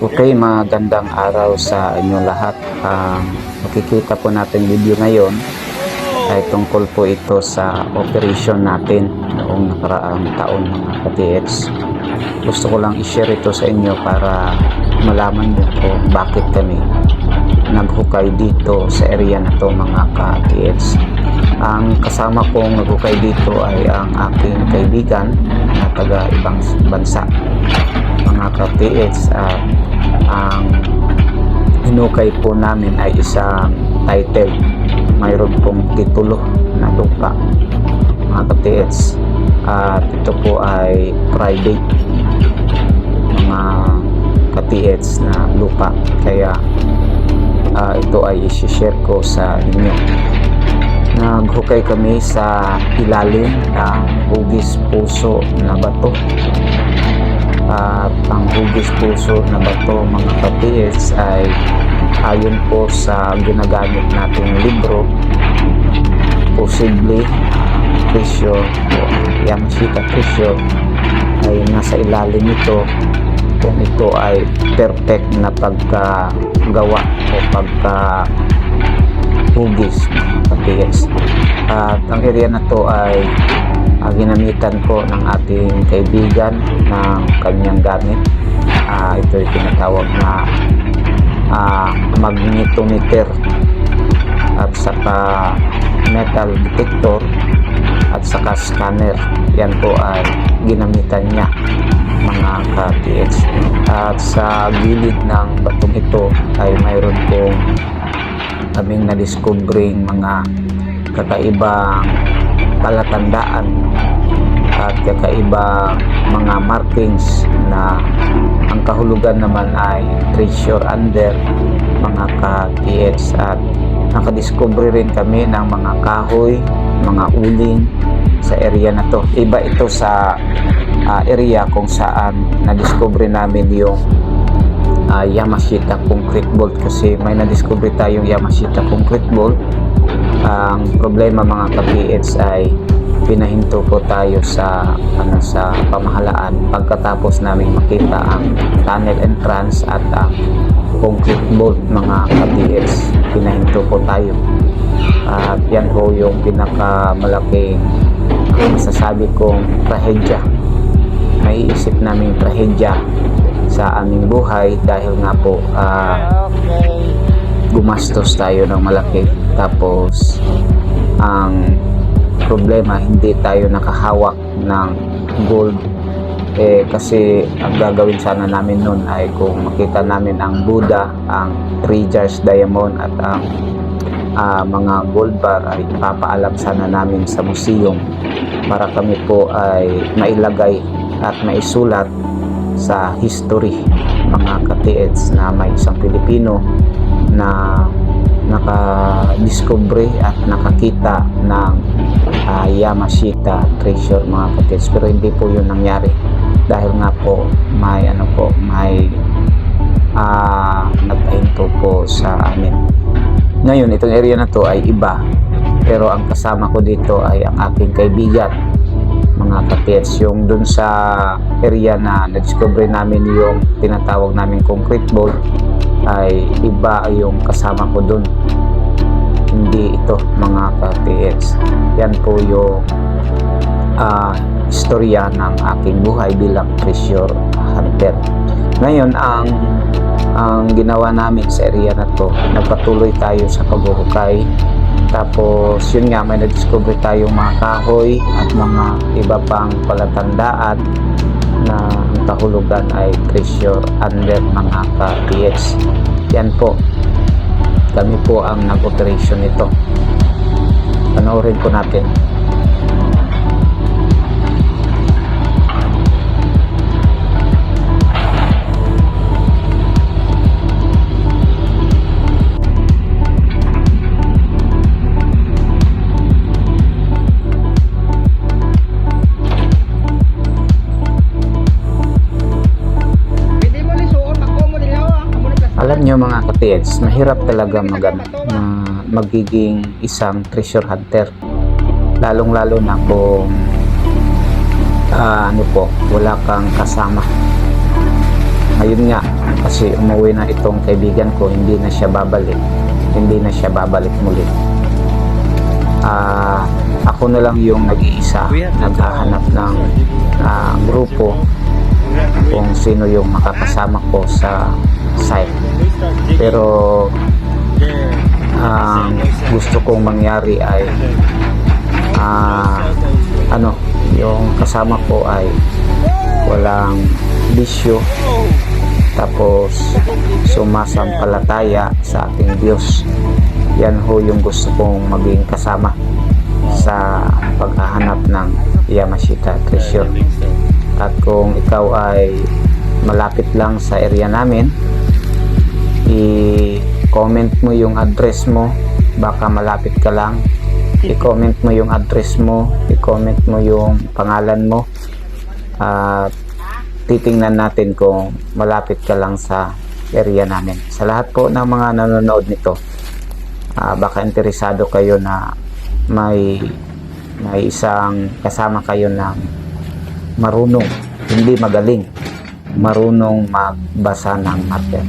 Okay, magandang araw sa inyo lahat. Makikita po natin video ngayon ay tungkol po ito sa operation natin noong nakaraang taon mga ka-TX. Gusto ko lang i-share ito sa inyo para malaman niyo kung bakit kami naghukay dito sa area na to mga ka-TX. Ang kasama kong naghukay dito ay ang aking kaibigan na taga ibang bansa mga ka-TX, at ang hinukay po namin ay isang title, mayroon pong titulo na lupa mga ka-TX, at ito po ay private mga ka-TX na lupa, kaya ito ay isi-share ko sa inyo. Naghukay kami sa ilalim ng hugis puso na bato, at ang hugis puso na bato mga ka-TX ay ayon po sa ginagamit nating libro, posible pressure o Yamashita pressure ay nasa ilalim nito kung ito ay perfect na pagkagawa o pagka-hugis ka-TX. At ang area na to ay ginamitan po ng ating kaibigan ng kanyang gamit. Ito ay tinatawag na magnetometer at saka metal detector at saka scanner. Yan po ay ginamitan niya mga ka-TX. At sa gilid ng batong ito ay mayroon pong kaming na-discovering mga kakaibang palatandaan at kakaibang mga markings na ang kahulugan naman ay treasure under mga ka-TX. At nakadiscover rin kami ng mga kahoy, mga uling sa area na to. Iba ito sa area kung saan na-discover namin yung Yamashita concrete bolt, kasi may na-discover tayong Yamashita concrete bolt. Ang problema mga ka-TX ay pinahinto po tayo sa sa pamahalaan pagkatapos namin makita ang tunnel entrance at ang concrete bolt mga ka-TX. Pinahinto po tayo, at yan po yung pinakamalaking masasabi kong trahedya, naiisip namin trahedya sa aming buhay, dahil nga po gumastos tayo ng malaki, tapos ang problema hindi tayo nakahawak ng gold. Kasi ang gagawin sana namin nun ay kung makita namin ang Buddha, ang 3 jars diamond at ang mga gold bar, ay papaalam sana namin sa museum para kami po ay mailagay at maisulat sa history mga ka-TX na may isang Pilipino na nakadiscover at nakakita ng Yamashita treasure mga ka-TX. Pero hindi po yun nangyari dahil nga po may nagpahinto po sa amin. Ngayon itong area na to ay iba, pero ang kasama ko dito ay ang aking kaibigan mga ka-TX. Yung dun sa area na na-discover namin yung tinatawag namin concrete bolt ay iba yung kasama ko dun, hindi ito mga ka-TX. Yan po yung istorya ng aking buhay bilang treasure hunter. Ngayon ang ginawa namin sa area na to, nagpatuloy tayo sa paghuhukay. Tapos yun nga, may na-discover tayong mga kahoy at mga iba pang palatandaan na ang kahulugan ay treasure under mga ka-TX. Yan po, kami po ang nag-operation nito. Panoorin po natin. Alam nyo mga ka-TX, mahirap talaga magiging isang treasure hunter, lalong lalo na kung wala kang kasama ngayon nga, kasi umuwi na itong kaibigan ko, hindi na siya babalik muli. Ako na lang yung nag-iisa, naghahanap ng grupo kung sino yung makakasama ko sa site. Pero ang gusto kong mangyari ay yung kasama ko ay walang bisyo, tapos sumasampalataya sa ating Diyos. Yan ho yung gusto kong maging kasama sa paghahanap ng Yamashita Treasure. At kung ikaw ay malapit lang sa area namin, i-comment mo yung address mo, baka malapit ka lang, i-comment mo yung address mo, i-comment mo yung pangalan mo, at titingnan natin kung malapit ka lang sa area namin. Sa lahat po ng mga nanonood nito, baka interesado kayo na may isang kasama kayo na marunong, hindi magaling, marunong magbasa ng marker.